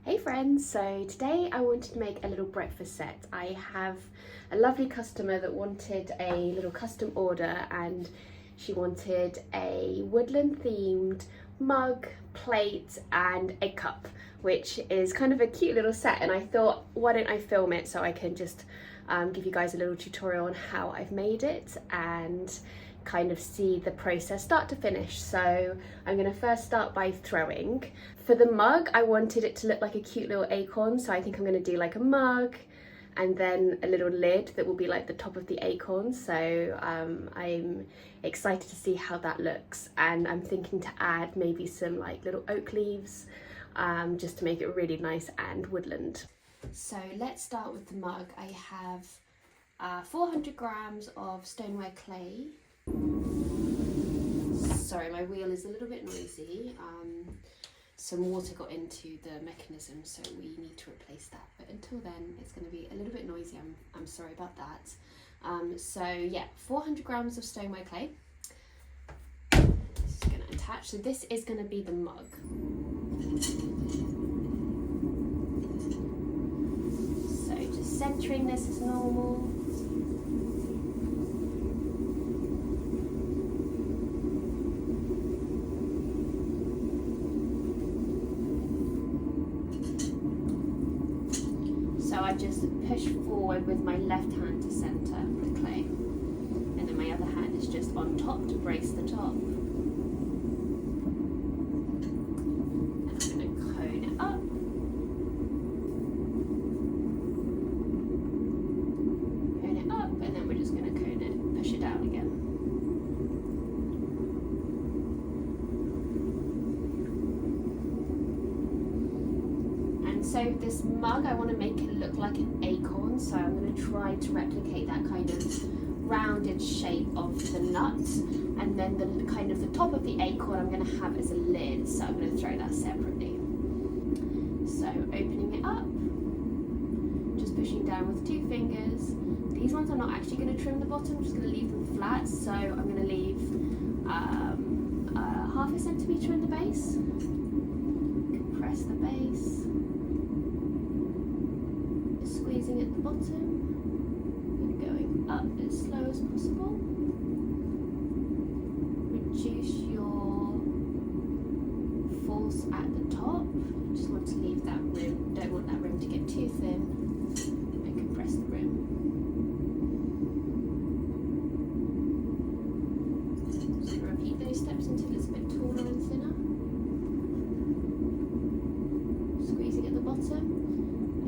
Hey friends, so today I wanted to make a little breakfast set. I have a lovely customer that wanted a little custom order and she wanted a woodland themed mug, plate and a cup, which is kind of a cute little set, and I thought why don't I film it so I can just give you guys a little tutorial on how I've made it and kind of see the process start to finish. So I'm going to first start by throwing. For the mug, I wanted it to look like a cute little acorn, so I think I'm going to do like a mug and then a little lid that will be like the top of the acorn. So I'm excited to see how that looks, and I'm thinking to add maybe some like little oak leaves just to make it really nice and woodland. So let's start with the mug. I have 400 grams of stoneware clay. Sorry, my wheel is a little bit noisy. Some water got into the mechanism, so we need to replace that. But until then, it's going to be a little bit noisy. I'm sorry about that. So yeah, 400 grams of stoneware clay. This is going to attach. So this is going to be the mug. So just centering this as normal. So I just push forward with my left hand to centre the clay, and then my other hand is just on top to brace the top. And I'm going to cone it up. Cone it up, and then we're just going to cone it, push it down again. So this mug, I want to make it look like an acorn, so I'm going to try to replicate that kind of rounded shape of the nut, and then the kind of the top of the acorn I'm going to have as a lid, so I'm going to throw that separately. So opening it up, just pushing down with 2 fingers. These ones I'm not actually going to trim the bottom, I'm just going to leave them flat, so I'm going to leave half a centimetre in the base, compress the base. Squeezing at the bottom and going up as slow as possible. Reduce your force at the top. Just want to leave that rim, don't want that rim to get too thin, and compress the rim. So repeat those steps until it's a bit taller and thinner. Squeezing at the bottom.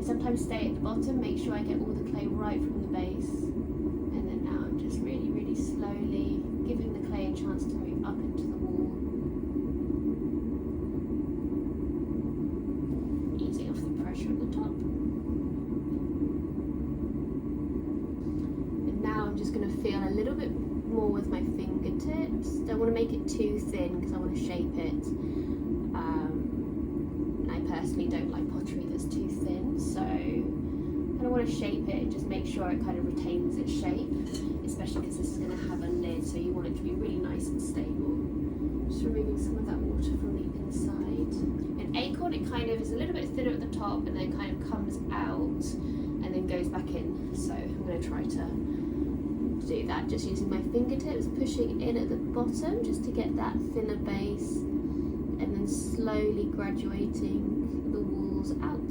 I sometimes stay at the bottom, make sure I get all the clay right from the base, and then now I'm just really, really slowly giving the clay a chance to move up into the wall, easing off the pressure at the top. And now I'm just going to feel a little bit more with my fingertips. Don't want to make it too thin because I want to shape it. I personally don't like pottery that's too thin, so I don't want to shape it, just make sure it kind of retains its shape, especially because this is going to have a lid, so you want it to be really nice and stable. Just removing some of that water from the inside. An acorn, it kind of is a little bit thinner at the top and then kind of comes out and then goes back in, so I'm going to try to do that just using my fingertips, pushing in at the bottom just to get that thinner base, and then slowly graduating the walls out.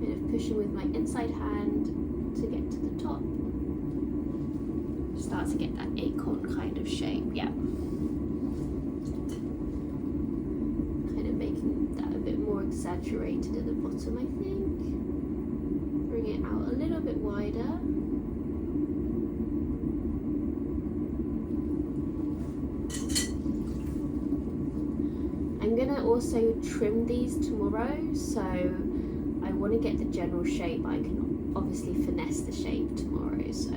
Bit of pushing with my inside hand to get to the top. Start to get that acorn kind of shape, yeah. Kind of making that a bit more exaggerated at the bottom, I think. Bring it out a little bit wider. I'm gonna also trim these tomorrow, so I want to get the general shape. I can obviously finesse the shape tomorrow, so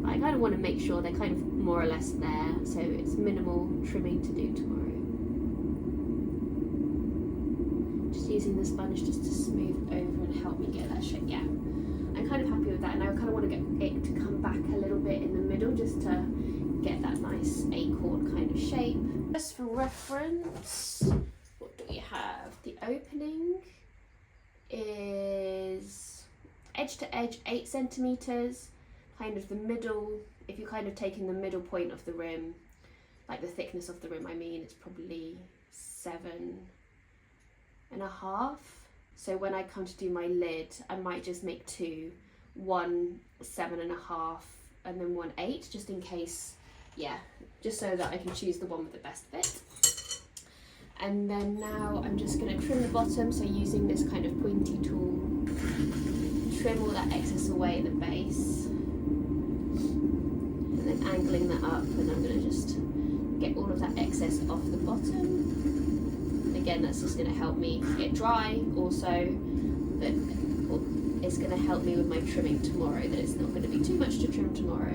I kind of want to make sure they're kind of more or less there, so it's minimal trimming to do tomorrow. Just using the sponge just to smooth over and help me get that shape. Yeah, I'm kind of happy with that, and I kind of want to get it to come back a little bit in the middle just to get that nice acorn kind of shape. Just for reference, what do we have? The is edge to edge 8 centimeters. Kind of the middle, if you're kind of taking the middle point of the rim, like the thickness of the rim, I mean, it's probably 7.5. So when I come to do my lid, I might just make two, one 7.5 and then one 8, just in case, yeah, just so that I can choose the one with the best fit. And then now I'm just going to trim the bottom, so using this kind of pointy tool, trim all that excess away at the base, and then angling that up, and I'm going to just get all of that excess off the bottom. Again, that's just going to help me get dry, also that it's going to help me with my trimming tomorrow, that it's not going to be too much to trim tomorrow.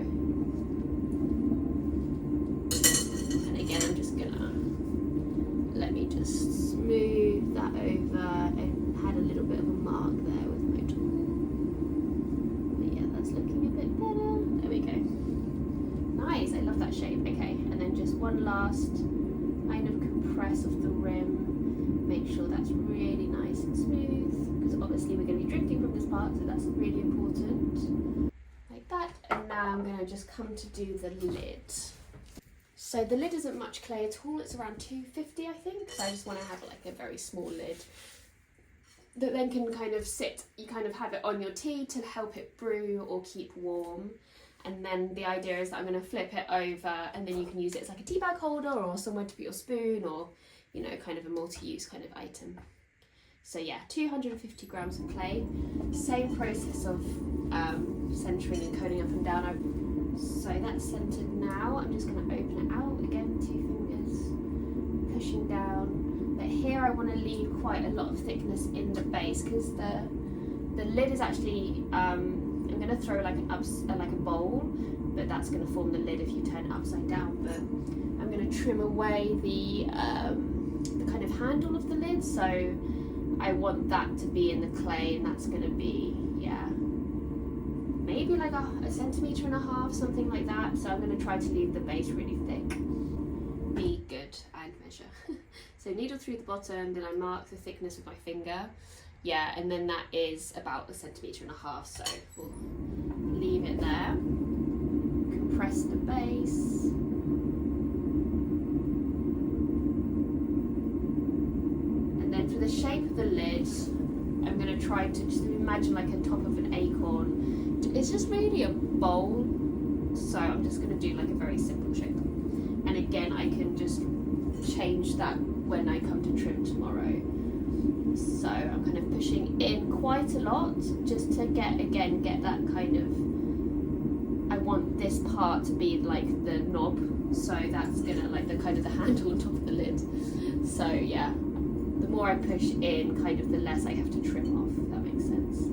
And again, I'm just going to let me just smooth that over, and had a little bit of a mark there with my tool. But yeah, that's looking a bit better. There we go. Nice, I love that shape. Okay, and then just one last kind of compress of the rim. Make sure that's really nice and smooth, because obviously we're going to be drinking from this part, so that's really important. Like that. And now I'm going to just come to do the lid. So the lid isn't much clay at all, it's around 250 I think, so I just want to have like a very small lid that then can kind of sit, you kind of have it on your tea to help it brew or keep warm. And then the idea is that I'm going to flip it over, and then you can use it as like a tea bag holder or somewhere to put your spoon, or, you know, kind of a multi-use kind of item. So yeah, 250 grams of clay. Same process of centering and coating up and down. So that's centered now. I'm just going to open it out again, 2 fingers, pushing down. But here I want to leave quite a lot of thickness in the base, because the lid is actually, I'm going to throw like a bowl, but that's going to form the lid if you turn it upside down. But I'm going to trim away the kind of handle of the lid, so I want that to be in the clay, and that's going to be, yeah, maybe like a 1.5 centimeters, something like that. So I'm going to try to leave the base really thick. Be good and measure. So needle through the bottom, then I mark the thickness with my finger. Yeah, and then that is about 1.5 centimeters, so we'll leave it there. Compress the base. And then for the shape of the lid, I'm going to try to just imagine like a top of an acorn. It's just really a bowl, so I'm just going to do like a very simple shape. And again, I can just change that when I come to trim tomorrow. So I'm kind of pushing in quite a lot, just to get that kind of, I want this part to be like the knob, so that's gonna like the kind of the handle on top of the lid. So yeah, the more I push in, kind of the less I have to trim off, if that makes sense.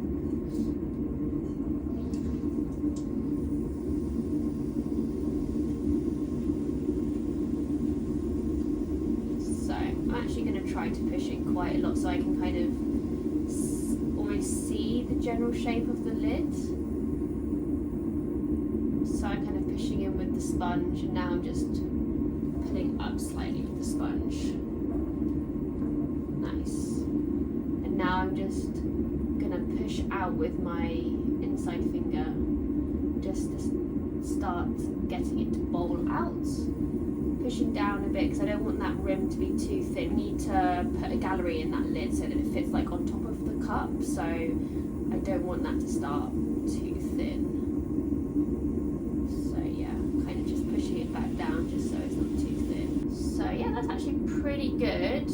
Try to push it quite a lot, so I can kind of almost see the general shape of the lid. So I'm kind of pushing in with the sponge, and now I'm just pulling up slightly with the sponge. Nice. And now I'm just gonna push out with my inside finger, just to start getting it to bowl out. Pushing down a bit, because I don't want that rim to be too thin. I need to put a gallery in that lid so that it fits like on top of the cup, so I don't want that to start too thin. So yeah, kind of just pushing it back down just so it's not too thin. So yeah, that's actually pretty good.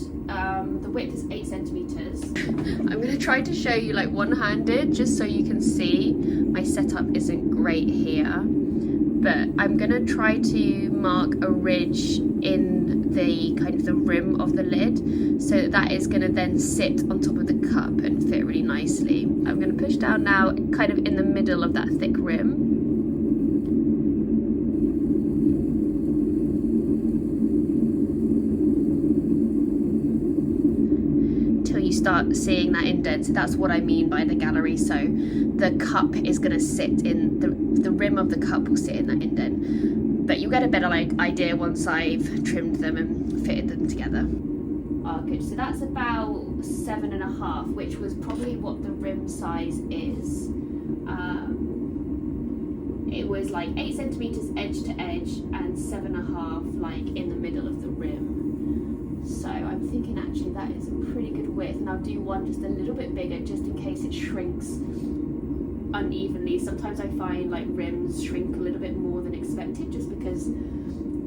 The width is 8 centimeters. I'm going to try to show you like one-handed, just so you can see. My setup isn't great here, but I'm going to try to mark a ridge in the kind of the rim of the lid, so that is going to then sit on top of the cup and fit really nicely. I'm going to push down now, kind of in the middle of that thick rim. Until you start seeing that indent, so that's what I mean by the gallery. So the cup is going to sit in, the rim of the cup will sit in that indent. But you'll get a better idea once I've trimmed them and fitted them together. are good. So that's about 7.5, which was probably what the rim size is. It was like 8 centimeters edge to edge and 7.5 like in the middle of the rim. So I'm thinking actually that is a pretty good width, and I'll do one just a little bit bigger just in case it shrinks unevenly. Sometimes I find like rims shrink a little bit more than expected just because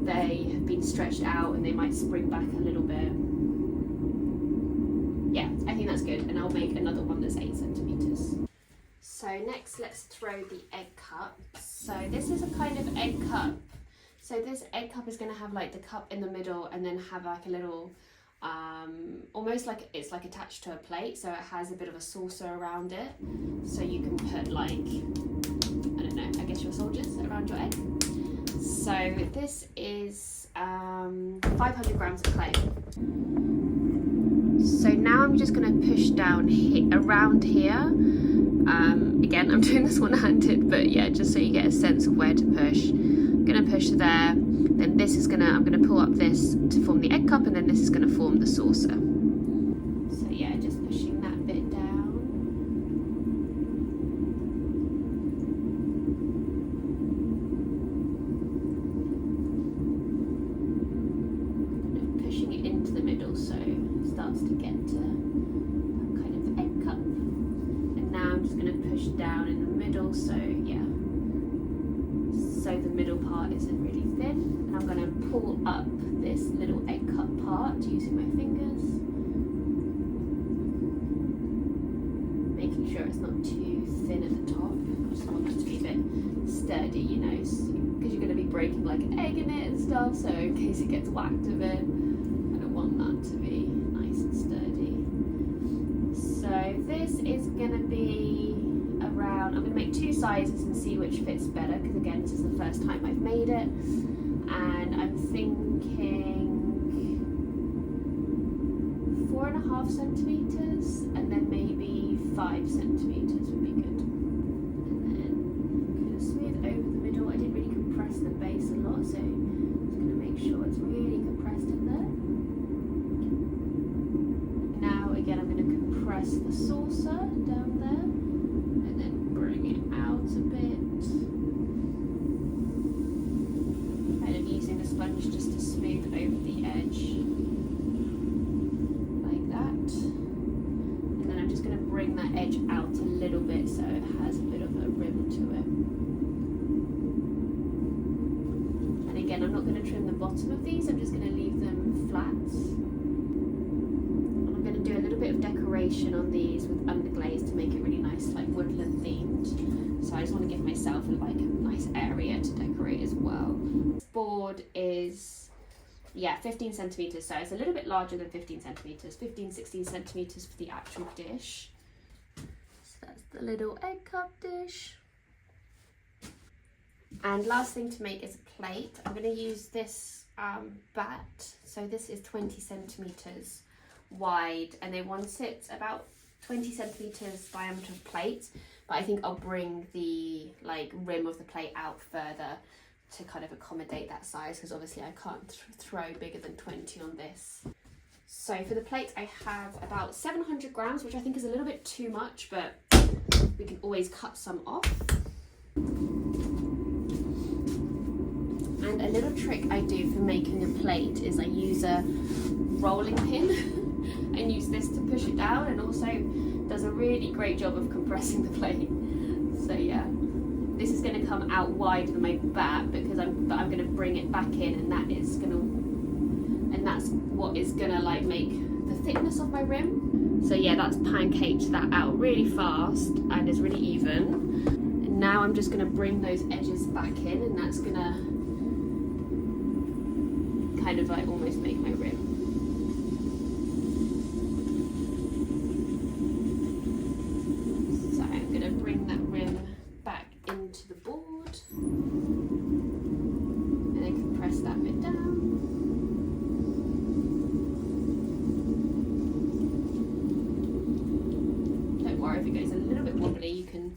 they have been stretched out and they might spring back a little bit. Yeah, I think that's good, and I'll make another one that's 8 centimeters. So next, let's throw the egg cup. So this is a kind of egg cup. So this egg cup is going to have like the cup in the middle and then have like a little, almost like it's like attached to a plate. So it has a bit of a saucer around it. So you can put like, I don't know, I guess your soldiers around your egg. So this is 500 grams of clay. So now I'm just going to push down around here. Again, I'm doing this one-handed, but yeah, just so you get a sense of where to push. I'm going to push there, then this is I'm going to pull up this to form the egg cup, and then this is going to form the saucer. So yeah, just pushing that bit down. And pushing it into the middle so it starts to get to that kind of egg cup. Now I'm just going to push down in the middle, so yeah, so the middle part isn't really thin, and I'm going to pull up this little egg cup part using my fingers, making sure it's not too thin at the top. I just want it to be a bit sturdy, you know, because you're going to be breaking like an egg in it and stuff, so in case it gets whacked a bit, I don't want that to be nice and sturdy. So this is going to be around, I'm going to make 2 sizes and see which fits better, because again this is the first time I've made it, and I'm thinking 4.5 centimeters and then maybe 5 centimeters would be good. And then I'm going to smooth over the middle. I didn't really compress the base a lot, so I'm just going to make sure it's really compressed in there. Now again I'm going to compress the saucer down there and then bring it out a bit, kind of using the sponge just to smooth over the edge like that, and then I'm just going to bring that edge out a little bit so it has a bit of a rim to it. And again, I'm not going to trim the bottom of these, I'm just going to leave them flat. Do a little bit of decoration on these with Underglaze to make it really nice, like woodland themed. So I just want to give myself like a nice area to decorate as well. This board is, yeah, 15 centimeters, so it's a little bit larger than 15 centimeters, 16 centimeters for the actual dish. So that's the little egg cup dish. And last thing to make is a plate. I'm going to use this bat. So this is 20 centimeters wide, and they want it about 20 centimeters diameter of plate, but I think I'll bring the like rim of the plate out further to kind of accommodate that size, because obviously I can't throw bigger than 20 on this. So for the plate I have about 700 grams, which I think is a little bit too much, but we can always cut some off. And a little trick I do for making a plate is I use a rolling pin and use this to push it down, and also does a really great job of compressing the plate. So yeah, this is going to come out wider than my bat because I'm going to bring it back in, and that's what is going to like make the thickness of my rim. So yeah, that's pancaked that out really fast and is really even. And now I'm just going to bring those edges back in, and that's going to kind of like almost make my rim. Bring that rim back into the board and then compress that bit down. Don't worry if it goes a little bit wobbly, you can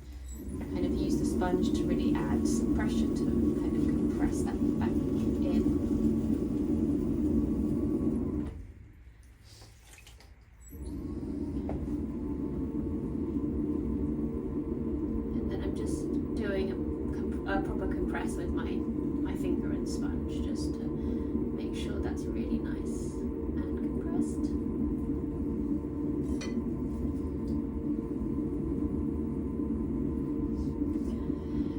kind of use the sponge to really add some pressure to kind of compress that back in. press with my finger and sponge just to make sure that's really nice and compressed.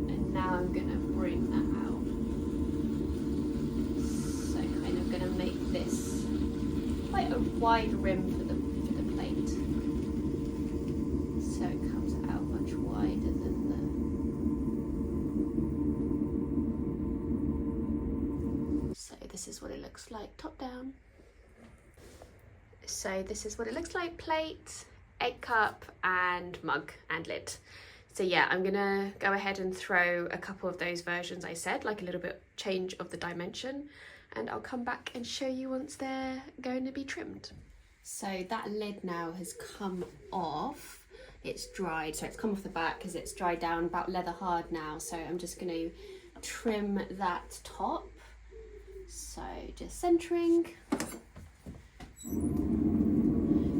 And now I'm going to bring that out. So kind of going to make this quite a wide rim for the plate. So it comes out much wider than So this is what it looks like top down. So this is what it looks like: plate, egg cup and mug and lid. So yeah, I'm gonna go ahead and throw a couple of those versions I said, like a little bit change of the dimension, and I'll come back and show you once they're going to be trimmed. So that lid now has come off. It's dried, so it's come off the back because it's dried down, about leather hard now. So I'm just going to trim that top. So just centering.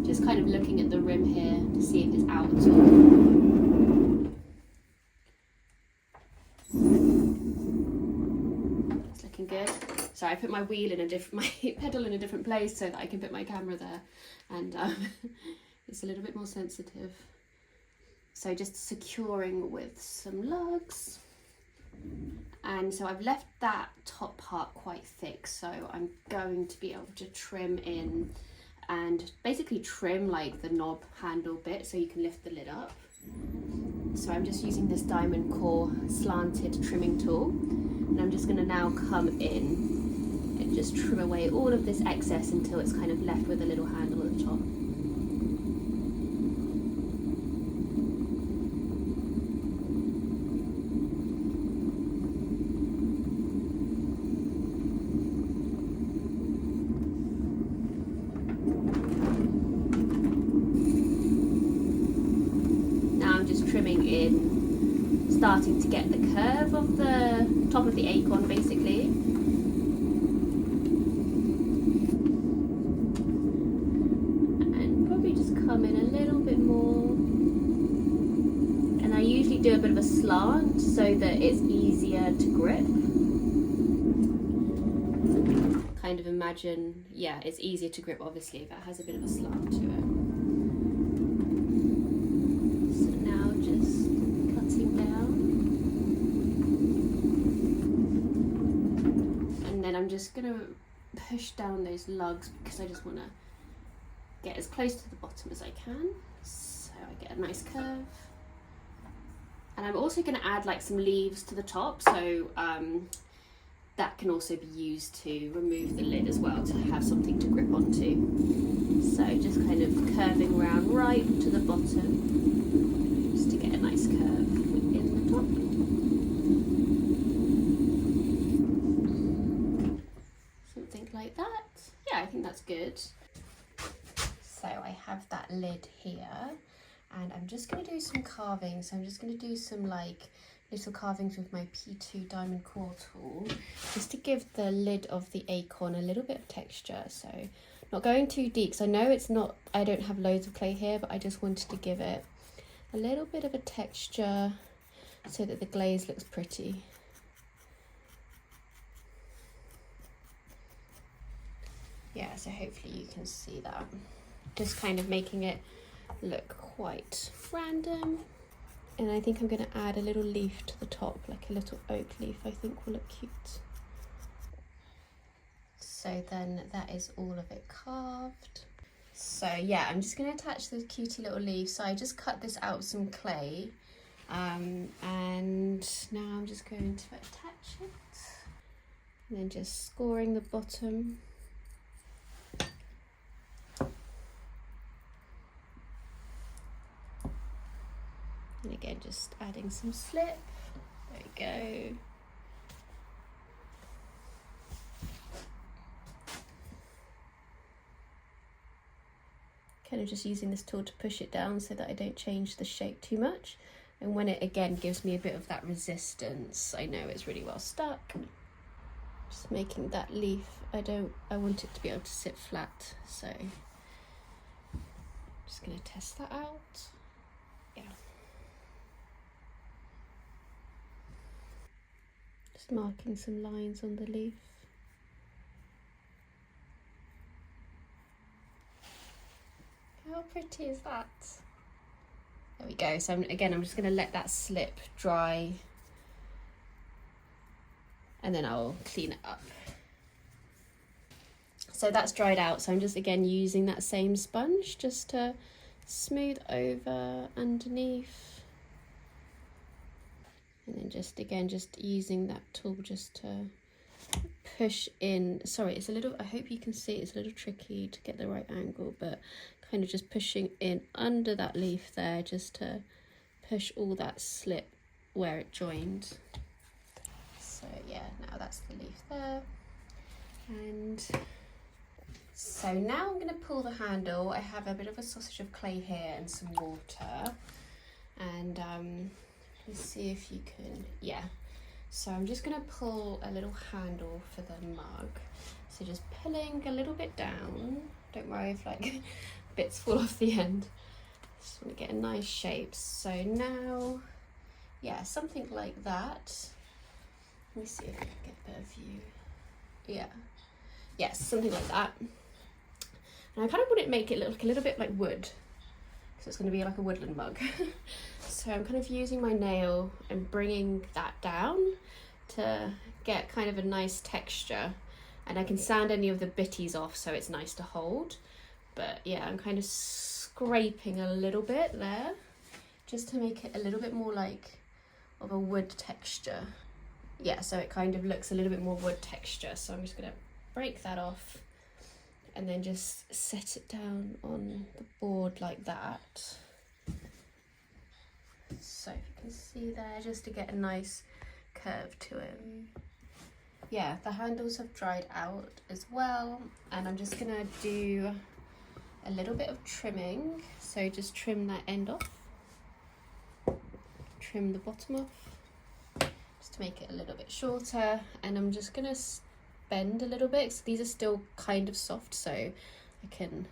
Just kind of looking at the rim here to see if it's out at all. It's looking good. So I put my wheel in my pedal in a different place so that I can put my camera there, and it's a little bit more sensitive. So just securing with some lugs. And so I've left that top part quite thick, so I'm going to be able to trim in and basically trim like the knob handle bit so you can lift the lid up. So I'm just using this diamond core slanted trimming tool, and I'm just going to now come in and just trim away all of this excess until it's kind of left with a little handle at the top. Now I'm just trimming in, starting to get the curve of the top of the acorn basically. Come in a little bit more, and I usually do a bit of a slant so that it's easier to grip. Kind of imagine, yeah, it's easier to grip obviously if it has a bit of a slant to it. So now just cutting down, and then I'm just gonna push down those lugs because I just want to get as close to the bottom as I can, so I get a nice curve. And I'm also going to add like some leaves to the top, so that can also be used to remove the lid as well, to have something to grip onto. So just kind of curving around right to the bottom, just to get a nice curve in the top. Something like that. Yeah, I think that's good. So I have that lid here, and I'm just going to do some carving. So I'm just going to do some like little carvings with my P2 diamond core tool, just to give the lid of the acorn a little bit of texture. So not going too deep, because I know it's not, I don't have loads of clay here, but I just wanted to give it a little bit of a texture so that the glaze looks pretty. Yeah, so hopefully you can see that. Just kind of making it look quite random. And I think I'm going to add a little leaf to the top, like a little oak leaf, I think will look cute. So then that is all of it carved. So yeah, I'm just going to attach the cutie little leaf. So I just cut this out of some clay, and now I'm just going to attach it, and then just scoring the bottom. And again, just adding some slip. There we go. Kind of just using this tool to push it down so that I don't change the shape too much. And when it again gives me a bit of that resistance, I know it's really well stuck. Just making that leaf, I want it to be able to sit flat, so just gonna test that out. Yeah. Just marking some lines on the leaf. How pretty is that? There we go. So I'm just going to let that slip dry, and then I'll clean it up. So that's dried out, so I'm just again using that same sponge just to smooth over underneath, and then just using that tool just to push in. Sorry, it's a little, I hope you can see it's a little tricky to get the right angle, but kind of just pushing in under that leaf there just to push all that slip where it joined. So yeah, now that's the leaf there. And so now I'm going to pull the handle. I have a bit of a sausage of clay here and some water, and let's see if you can, yeah. So I'm just going to pull a little handle for the mug. So just pulling a little bit down. Don't worry if like bits fall off the end. Just want to get a nice shape. So now, yeah, something like that. Let me see if I can get a better view. Yeah, yes, something like that. And I kind of want to make it look like a little bit like wood, because it's going to be like a woodland mug. So I'm kind of using my nail and bringing that down to get kind of a nice texture, and I can sand any of the bitties off so it's nice to hold. But yeah, I'm kind of scraping a little bit there just to make it a little bit more like of a wood texture. Yeah, so it kind of looks a little bit more wood texture. So I'm just going to break that off and then just set it down on the board like that. So if you can see there, just to get a nice curve to it. Yeah, the handles have dried out as well, and I'm just gonna do a little bit of trimming. So just trim that end off, trim the bottom off, just to make it a little bit shorter. And I'm just gonna bend a little bit, so these are still kind of soft, so I can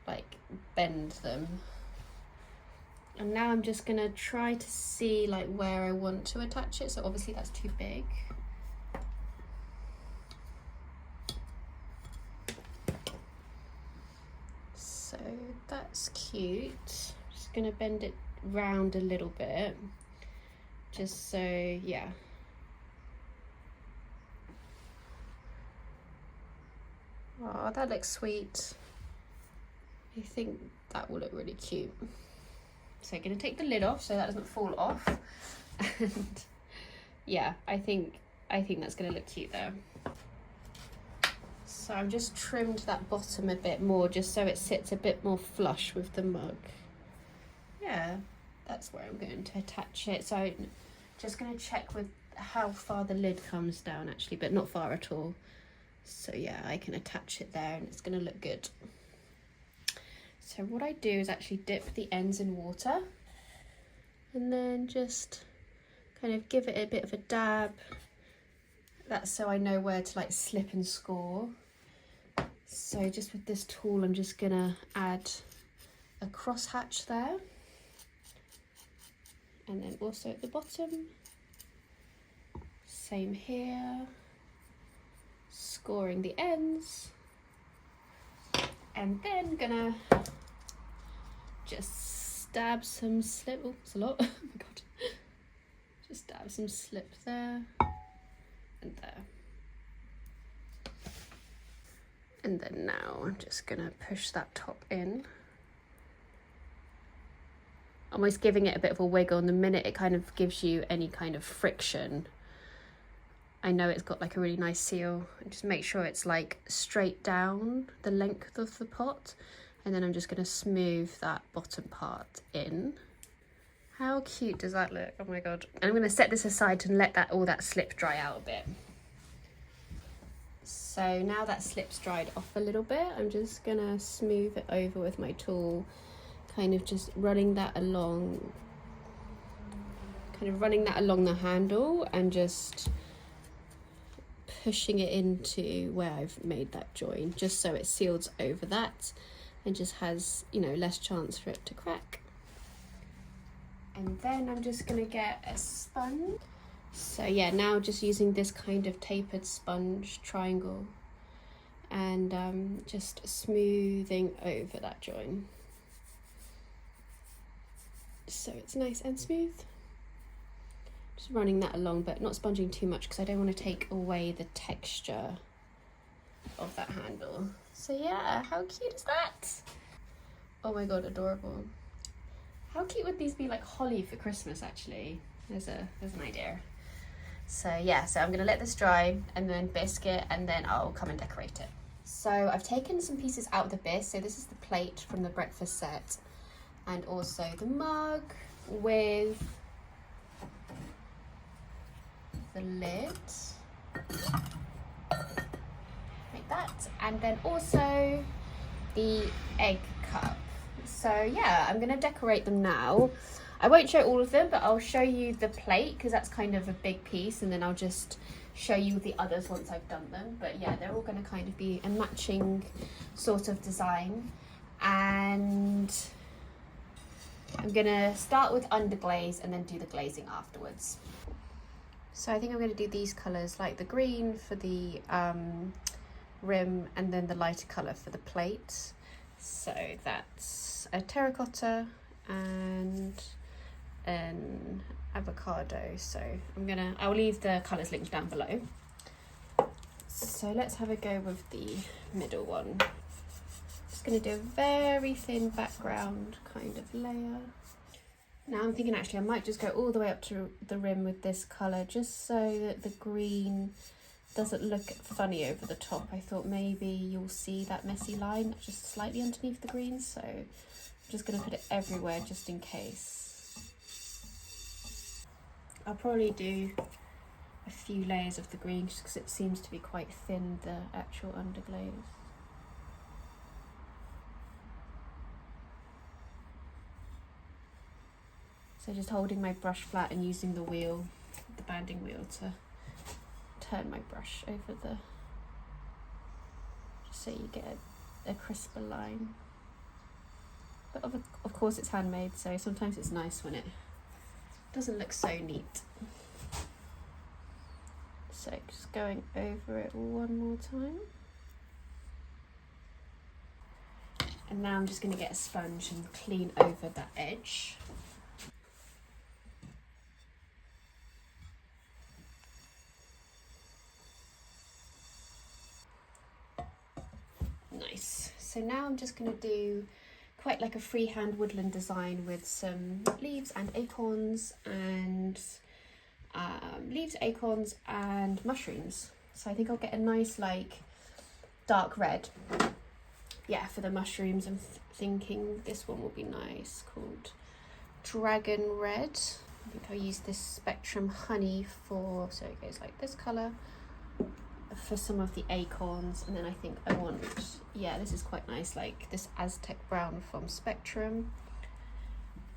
like bend them. And now I'm just gonna try to see like where I want to attach it. So obviously that's too big. So that's cute. Just gonna bend it round a little bit, just so, yeah. Oh, that looks sweet. I think that will look really cute. So I'm going to take the lid off so that doesn't fall off. And yeah, I think that's going to look cute there. So I've just trimmed that bottom a bit more just so it sits a bit more flush with the mug. Yeah, that's where I'm going to attach it. So I'm just going to check with how far the lid comes down actually, but not far at all. So yeah, I can attach it there and it's going to look good. So what I do is actually dip the ends in water and then just kind of give it a bit of a dab. That's so I know where to like slip and score. So just with this tool, I'm just gonna add a cross hatch there. And then also at the bottom, same here, scoring the ends. And then gonna just stab some slip. Oh, it's a lot. Oh my god. Just dab some slip there and there. And then now I'm just gonna push that top in. Almost giving it a bit of a wiggle, and the minute it kind of gives you any kind of friction, I know it's got like a really nice seal. Just make sure it's like straight down the length of the pot, and then I'm just going to smooth that bottom part in. How cute does that look? Oh my god. And I'm going to set this aside and let all that slip dry out a bit. So now that slip's dried off a little bit, I'm just going to smooth it over with my tool, kind of just running that along the handle and just pushing it into where I've made that join, just so it seals over that and just has, you know, less chance for it to crack. And then I'm just gonna get a sponge. So yeah, now just using this kind of tapered sponge triangle and just smoothing over that join so it's nice and smooth. Just running that along, but not sponging too much because I don't want to take away the texture of that handle. So yeah, how cute is that? Oh my god, adorable. How cute would these be, like holly for Christmas actually? There's an idea. So yeah, so I'm gonna let this dry and then bisque it and then I'll come and decorate it. So I've taken some pieces out of the bisque. So this is the plate from the breakfast set and also the mug with the lid, like that, and then also the egg cup. So yeah, I'm gonna decorate them now. I won't show all of them, but I'll show you the plate because that's kind of a big piece, and then I'll just show you the others once I've done them. But yeah, they're all going to kind of be a matching sort of design, and I'm going to start with underglaze and then do the glazing afterwards. So I think I'm going to do these colours, like the green for the rim and then the lighter colour for the plate. So that's a terracotta and an avocado. So I'll leave the colours linked down below. So let's have a go with the middle one. Just going to do a very thin background kind of layer. Now I'm thinking actually I might just go all the way up to the rim with this colour just so that the green doesn't look funny over the top. I thought maybe you'll see that messy line just slightly underneath the green, so I'm just going to put it everywhere just in case. I'll probably do a few layers of the green just because it seems to be quite thin, the actual underglaze. So just holding my brush flat and using the wheel, the banding wheel, to turn my brush over the, just so you get a crisper line. But of course it's handmade, so sometimes it's nice when it doesn't look so neat. So just going over it one more time. And now I'm just going to get a sponge and clean over that edge. Nice. So now I'm just going to do quite like a freehand woodland design with some leaves and acorns and mushrooms. So I think I'll get a nice like dark red. Yeah, for the mushrooms I'm thinking this one will be nice, called Dragon Red. I think I'll use this Spectrum Honey for, so it goes like this colour, for some of the acorns. And then I think I want, yeah, this is quite nice, like this Aztec Brown from Spectrum.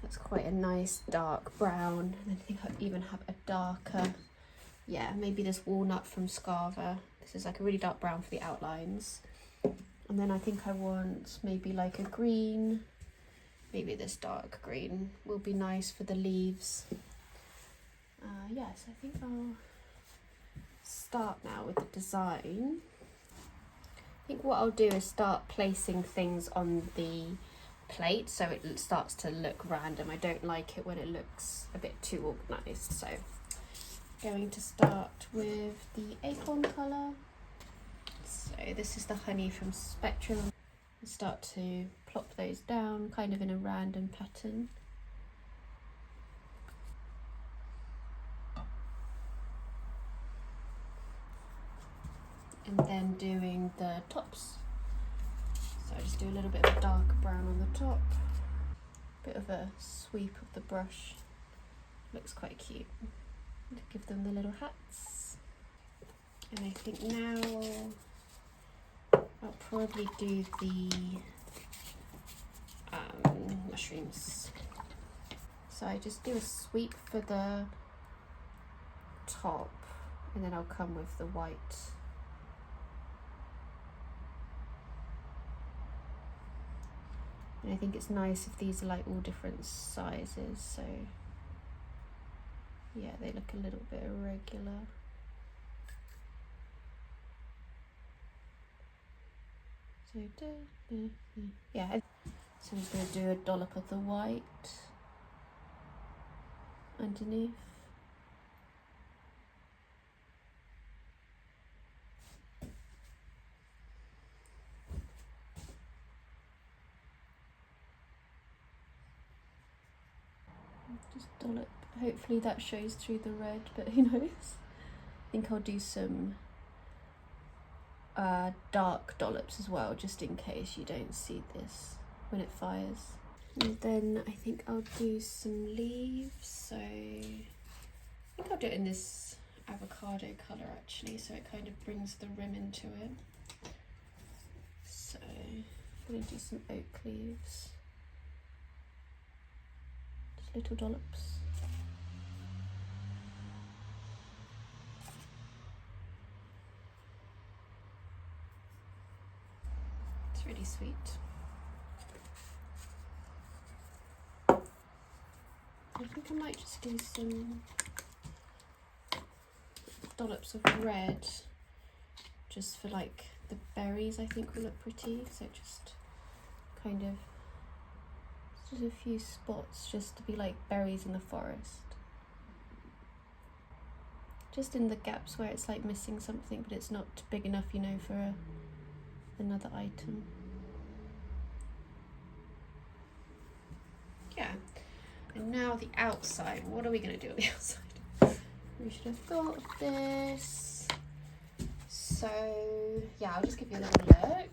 That's quite a nice dark brown. And I think I even have a darker, yeah, maybe this Walnut from Scarva. This is like a really dark brown for the outlines. And then I think I want maybe like a green, maybe this dark green will be nice for the leaves. Yes, I think I'll start now with the design. I think what I'll do is start placing things on the plate so it starts to look random. I don't like it when it looks a bit too organised. So going to start with the acorn colour. So this is the honey from Spectrum. Start to plop those down kind of in a random pattern. And then doing the tops. So I just do a little bit of a dark brown on the top. Bit of a sweep of the brush. Looks quite cute. To give them the little hats. And I think now I'll probably do the mushrooms. So I just do a sweep for the top and then I'll come with the white. And I think it's nice if these are like all different sizes, so yeah, they look a little bit irregular. So yeah, so I'm just going to do a dollop of the white underneath. Just dollop. Hopefully that shows through the red, but who knows? I think I'll do some dark dollops as well, just in case you don't see this when it fires. And then I think I'll do some leaves. So I think I'll do it in this avocado colour actually, so it kind of brings the rim into it. So I'm going to do some oak leaves, just little dollops. It's really sweet. I think I might just do some dollops of red just for like the berries. I think will look pretty, so just kind of just a few spots just to be like berries in the forest, just in the gaps where it's like missing something but it's not big enough, you know, for another item. Yeah. And now the outside. What are we going to do on the outside? We should have thought of this. So yeah, I'll just give you a little look.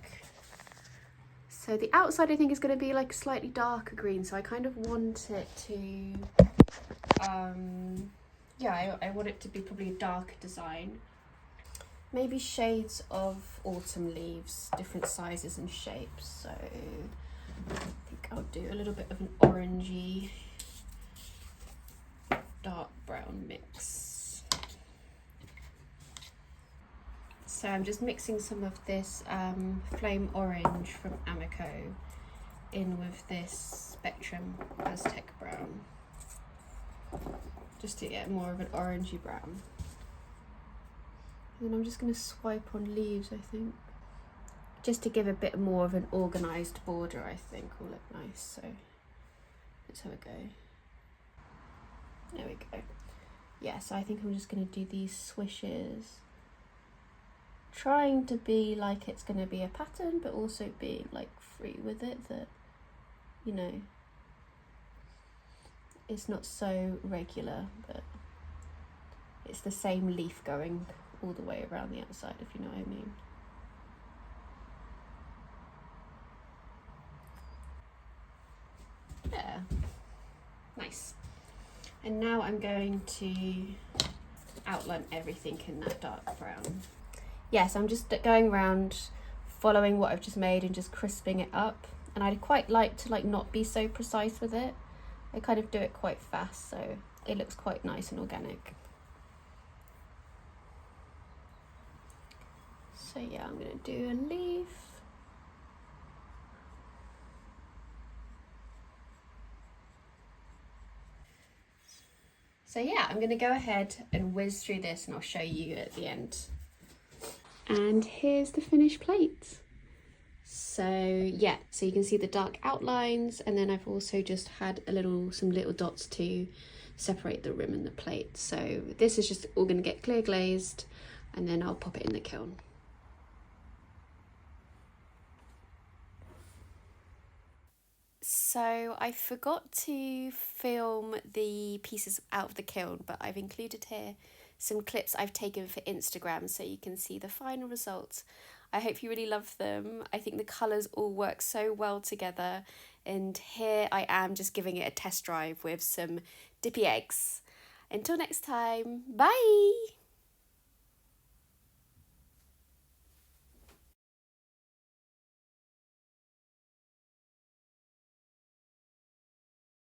So the outside I think is going to be like a slightly darker green. So I kind of want it to, yeah, I want it to be probably a darker design. Maybe shades of autumn leaves, different sizes and shapes. So I think I'll do a little bit of an orangey dark brown mix. So I'm just mixing some of this flame orange from Amico in with this Spectrum Aztec brown, just to get more of an orangey brown. And then I'm just going to swipe on leaves, I think, just to give a bit more of an organised border. I think will look nice. So let's have a go. There we go. Yeah, so I think I'm just going to do these swishes, trying to be like it's going to be a pattern, but also being like free with it, that, you know, it's not so regular, but it's the same leaf going all the way around the outside, if you know what I mean. Yeah, nice. And now I'm going to outline everything in that dark brown. Yes, I'm just going around following what I've just made and just crisping it up. And I'd quite like to like not be so precise with it. I kind of do it quite fast, so it looks quite nice and organic. So yeah, I'm going to do a leaf. So yeah, I'm going to go ahead and whiz through this and I'll show you at the end. And here's the finished plate. So yeah, so you can see the dark outlines, and then I've also just had some little dots to separate the rim and the plate. So this is just all going to get clear glazed and then I'll pop it in the kiln. So I forgot to film the pieces out of the kiln, but I've included here some clips I've taken for Instagram so you can see the final results. I hope you really love them. I think the colours all work so well together, and here I am just giving it a test drive with some dippy eggs. Until next time, bye!